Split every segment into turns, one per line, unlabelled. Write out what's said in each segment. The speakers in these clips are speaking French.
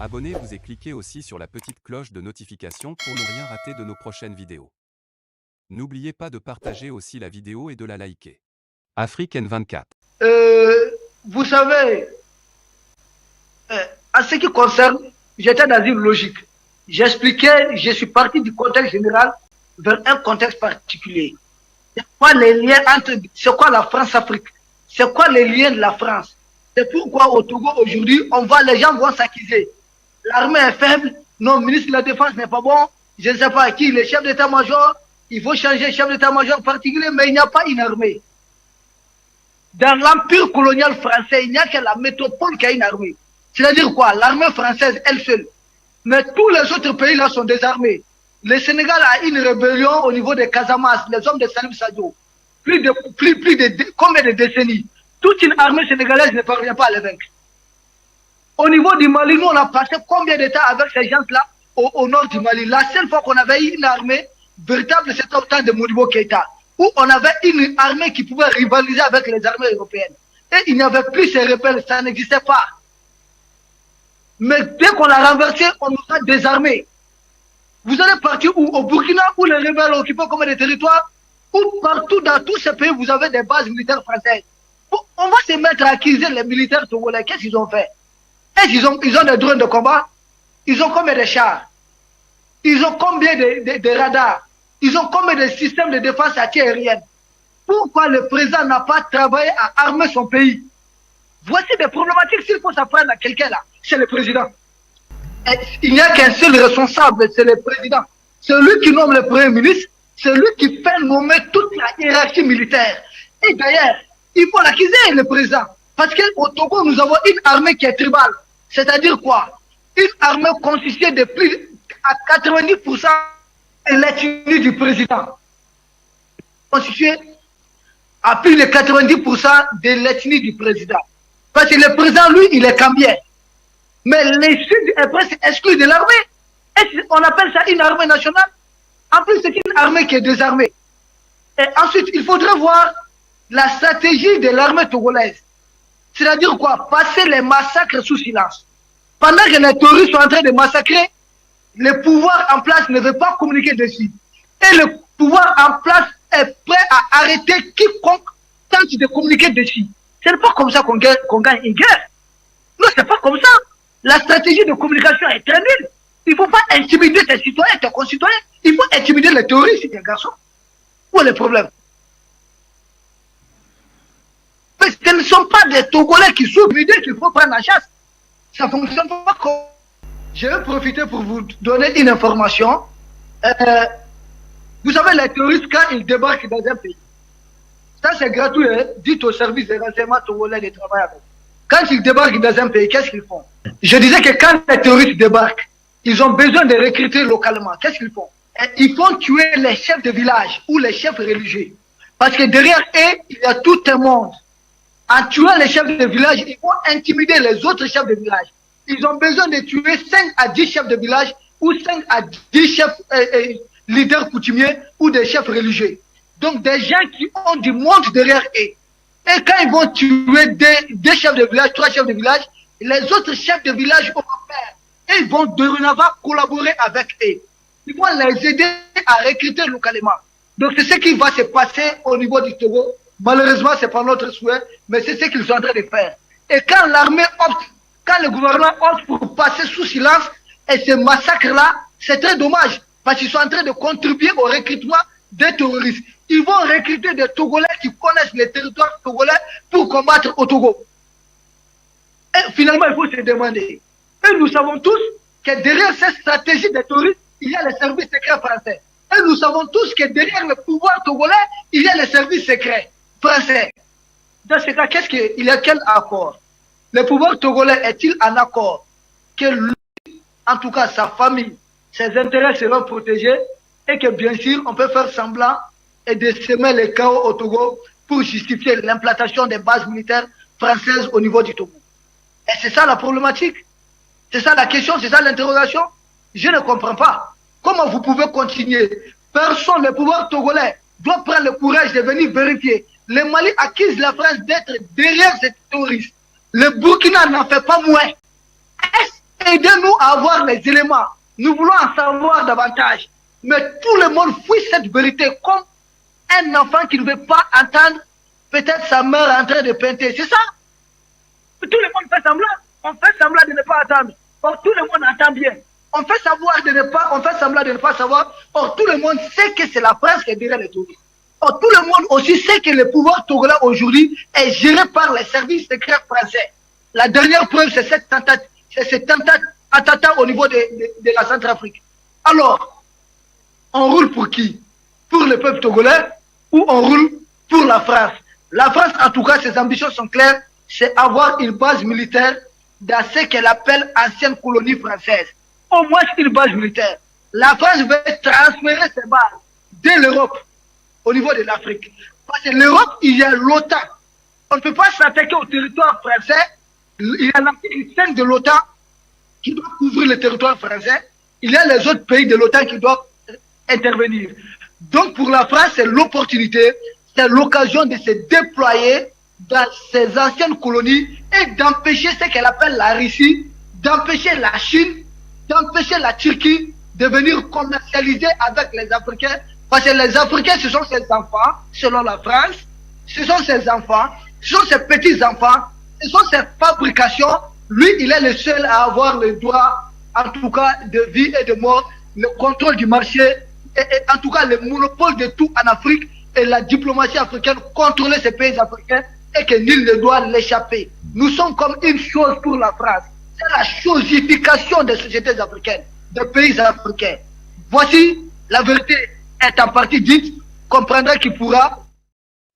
Abonnez-vous et cliquez aussi sur la petite cloche de notification pour ne rien rater de nos prochaines vidéos. N'oubliez pas de partager aussi la vidéo et de la liker. Afrique N24.
Vous savez, en ce qui concerne, j'étais dans une logique. J'expliquais, je suis parti du contexte général vers un contexte particulier. C'est quoi les liens entre, c'est quoi la France-Afrique? C'est quoi les liens de la France? C'est pourquoi au Togo aujourd'hui, on voit les gens vont s'accuser. L'armée est faible, non, ministre de la Défense n'est pas bon, je ne sais pas qui, le chef d'état-major, il faut changer le chef d'état-major particulier, mais il n'y a pas une armée. Dans l'empire colonial français, il n'y a que la métropole qui a une armée. C'est-à-dire quoi? L'armée française, elle seule. Mais tous les autres pays là sont désarmés. Le Sénégal a une rébellion au niveau des Casamance, les hommes de Salif Sadio. Plus de combien de décennies? Toute une armée sénégalaise ne parvient pas à les vaincre. Au niveau du Mali, nous on a passé combien de temps avec ces gens-là au nord du Mali? La seule fois qu'on avait eu une armée véritable, c'était au temps de Modibo Keïta, où on avait une armée qui pouvait rivaliser avec les armées européennes. Et il n'y avait plus ces rebelles, ça n'existait pas. Mais dès qu'on l'a renversé, on nous a désarmés. Vous allez partir où? Au Burkina, où les rebelles ont occupé comme des territoires, ou partout dans tous ces pays, vous avez des bases militaires françaises. On va se mettre à accuser les militaires togolais. Qu'est-ce qu'ils ont fait? Est-ce qu'ils ont des drones de combat? Ils ont combien de chars? Ils ont combien de radars? Ils ont combien de systèmes de défense antiaérienne? Pourquoi le président n'a pas travaillé à armer son pays? Voici des problématiques. S'il faut s'apprendre à quelqu'un là, c'est le président. Et il n'y a qu'un seul responsable, c'est le président. C'est lui qui nomme le premier ministre, c'est lui qui fait nommer toute la hiérarchie militaire. Et d'ailleurs, il faut l'accuser, le président. Parce qu'au Togo, nous avons une armée qui est tribale. C'est-à-dire quoi? Une armée constituée de plus à 90% de l'ethnie du président. Constituée à plus de 90% de l'ethnie du président. Parce que le président, lui, il est cambien. Mais les Sud est presque exclu de l'armée. On appelle ça une armée nationale. En plus, c'est une armée qui est désarmée. Et ensuite, il faudrait voir la stratégie de l'armée togolaise. C'est-à-dire quoi? Passer les massacres sous silence. Pendant que les terroristes sont en train de massacrer, le pouvoir en place ne veut pas communiquer dessus. Et le pouvoir en place est prêt à arrêter quiconque tente de communiquer dessus. Ce n'est pas comme ça qu'on gagne une guerre. Non, c'est pas comme ça. La stratégie de communication est très nulle. Il ne faut pas intimider tes citoyens, tes concitoyens. Il faut intimider les terroristes, les garçons. Où est le problème? Parce que ce ne sont pas des Togolais qui souffrent l'idée qu'il faut prendre la chasse. Ça ne fonctionne pas comme... Je vais profiter pour vous donner une information. Vous savez, les terroristes, quand ils débarquent dans un pays, ça c'est gratuit, hein? Dites au service de renseignement togolais de travail avec. Quand ils débarquent dans un pays, qu'est-ce qu'ils font? Je disais que quand les terroristes débarquent, ils ont besoin de recruter localement. Qu'est-ce qu'ils font? Ils font tuer les chefs de village ou les chefs religieux. Parce que derrière eux, il y a tout un monde. En tuant les chefs de village, ils vont intimider les autres chefs de village. Ils ont besoin de tuer 5 à 10 chefs de village ou 5 à 10 chefs leaders coutumiers ou des chefs religieux. Donc des gens qui ont du monde derrière eux. Et quand ils vont tuer deux chefs de village, 3 chefs de village, les autres chefs de village vont faire. Et ils vont dorénavant collaborer avec eux. Ils vont les aider à recruter localement. Donc c'est ce qui va se passer au niveau du Togo. Malheureusement, ce n'est pas notre souhait, mais c'est ce qu'ils sont en train de faire. Et quand l'armée opte, quand le gouvernement opte pour passer sous silence, et ce massacre-là, c'est très dommage, parce qu'ils sont en train de contribuer au recrutement des terroristes. Ils vont recruter des Togolais qui connaissent les territoires togolais pour combattre au Togo. Et finalement, il faut se demander. Et nous savons tous que derrière cette stratégie des terroristes, il y a les services secrets français. Et nous savons tous que derrière le pouvoir togolais, il y a les services secrets français. Dans ce cas, il y a quel accord? Le pouvoir togolais est-il en accord que lui, en tout cas sa famille, ses intérêts seront protégés et que bien sûr, on peut faire semblant et de semer le chaos au Togo pour justifier l'implantation des bases militaires françaises au niveau du Togo? Et c'est ça la problématique? C'est ça la question? C'est ça l'interrogation? Je ne comprends pas. Comment vous pouvez continuer? Personne, le pouvoir togolais, doit prendre le courage de venir vérifier. Le Mali accuse la France d'être derrière ces terroristes. Le Burkina n'en fait pas moins. aidez-nous à avoir les éléments. Nous voulons en savoir davantage. Mais tout le monde fuit cette vérité comme un enfant qui ne veut pas entendre peut-être sa mère en train de peinter. C'est ça. Tout le monde fait semblant. On fait semblant de ne pas entendre. Or, tout le monde entend bien. On fait semblant de ne pas savoir. Or, tout le monde sait que c'est la France qui est derrière les touristes. Or, tout le monde aussi sait que le pouvoir togolais aujourd'hui est géré par les services secrets français. La dernière preuve, c'est cet attentat au niveau de la Centrafrique. Alors, on roule pour qui? Pour le peuple togolais ou on roule pour la France? La France, en tout cas, ses ambitions sont claires, c'est avoir une base militaire dans ce qu'elle appelle ancienne colonie française. Au moins une base militaire. La France veut transférer ses bases de l'Europe au niveau de l'Afrique. Parce que l'Europe, il y a l'OTAN. On ne peut pas s'attaquer au territoire français. Il y a l'article 5 de l'OTAN qui doit couvrir le territoire français. Il y a les autres pays de l'OTAN qui doivent intervenir. Donc pour la France, c'est l'opportunité, c'est l'occasion de se déployer dans ses anciennes colonies et d'empêcher ce qu'elle appelle la Russie, d'empêcher la Chine, d'empêcher la Turquie de venir commercialiser avec les Africains. Parce que les Africains, ce sont ses enfants, selon la France, ce sont ses enfants, ce sont ses petits-enfants, ce sont ses fabrications. Lui, il est le seul à avoir le droit, en tout cas, de vie et de mort, le contrôle du marché, et en tout cas, le monopole de tout en Afrique, et la diplomatie africaine contrôler ces pays africains, et que nul ne doit l'échapper. Nous sommes comme une chose pour la France. C'est la chosification des sociétés africaines, des pays africains. Voici, la vérité est en partie dite, comprendra qui pourra.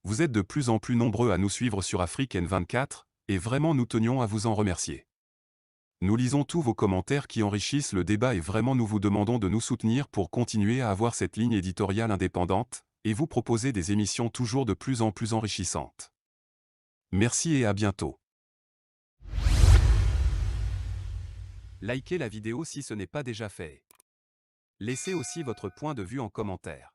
Vous êtes de plus en plus nombreux à nous suivre sur Afrique N24, et vraiment nous tenions à vous en remercier. Nous lisons tous vos commentaires qui enrichissent le débat et vraiment nous vous demandons de nous soutenir pour continuer à avoir cette ligne éditoriale indépendante, et vous proposer des émissions toujours de plus en plus enrichissantes. Merci et à bientôt. Likez la vidéo si ce n'est pas déjà fait. Laissez aussi votre point de vue en commentaire.